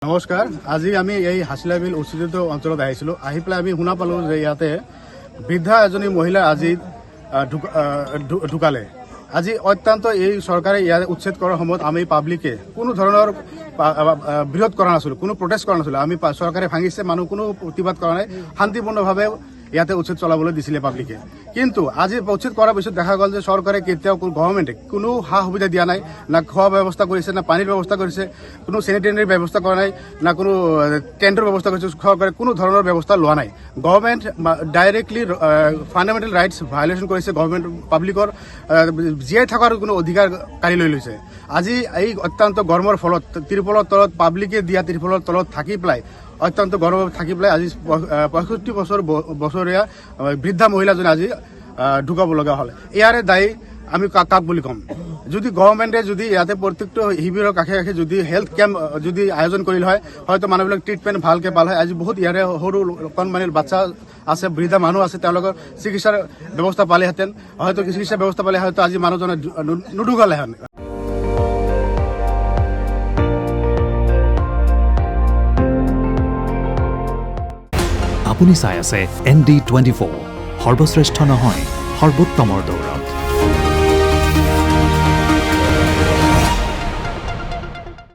নমস্কাৰ আজি আমি এই হাছিলাবিল উচ্ছেদিত অঞ্চলত আহিছিলোঁ আহি পেলাই আমি শুনা পালোঁ যে ইয়াতে বৃদ্ধা এজনী মহিলা আজি ঢুকালে আজি অত্যন্ত এই চৰকাৰে ইয়াত উচ্ছেদ কৰাৰ সময়ত আমি পাব্লিকে কোনো ধৰণৰ বিৰোধ কৰা নাছিলোঁ কোনো প্ৰটেষ্ট কৰা নাছিলোঁ আমি চৰকাৰে ভাঙিছে মানুহ কোনো প্ৰতিবাদ কৰা নাই শান্তিপূৰ্ণভাৱে ইয়াতে উচ্ছেদ চলাবলৈ দিছিলে পাব্লিকে কিন্তু আজি উচ্ছেদ কৰাৰ পিছত দেখা গ'ল যে চৰকাৰে কেতিয়াও গভৰ্ণমেণ্টে কোনো সা সুবিধা দিয়া নাই না খোৱা ব্যৱস্থা কৰিছে না পানীৰ ব্যৱস্থা কৰিছে কোনো চেনিটেৰীৰ ব্যৱস্থা কৰা নাই না কোনো টেণ্টৰ ব্যৱস্থা কৰিছে চৰকাৰে কোনো ধৰণৰ ব্যৱস্থা লোৱা নাই government directly fundamental rights violation কৰিছে গভৰ্ণমেণ্ট পাব্লিকৰ জীয়াই থকাৰ কোনো অধিকাৰ কাঢ়ি লৈ লৈছে আজি এই অত্যন্ত গৰমৰ ফলত ত্ৰিপলৰ তলত পাব্লিকে দিয়া ত্ৰিপলৰ তলত থাকি পেলাই অত্যন্ত গৰম থাকি পেলাই আজি 65 বছৰীয়া বৃদ্ধা মহিলাজনী আজি ঢুকাব লগা হ'ল ইয়াৰে দায়ী আমি কাক বুলি ক'ম যদি গভৰ্ণমেণ্টে যদি ইয়াতে প্ৰত্যেকটো শিবিৰৰ কাষে কাষে যদি হেল্থ কেম্প যদি আয়োজন কৰিল হয় হয়তো মানুহবিলাক ট্ৰিটমেণ্ট ভালকৈ পাল হয় আজি বহুত ইয়াৰে সৰু অকণমানিৰ বাচ্চা আছে বৃদ্ধা মানুহ আছে তেওঁলোকৰ চিকিৎসাৰ ব্যৱস্থা পালেহেঁতেন হয়তো চিকিৎসাৰ ব্যৱস্থা পালে হয়তো আজি মানুহজনে নুঢুকালেহেঁতেন আপুনি চাই আছে ND24 সৰ্বশ্ৰেষ্ঠ নহয় সৰ্বোত্তমৰ দৌৰ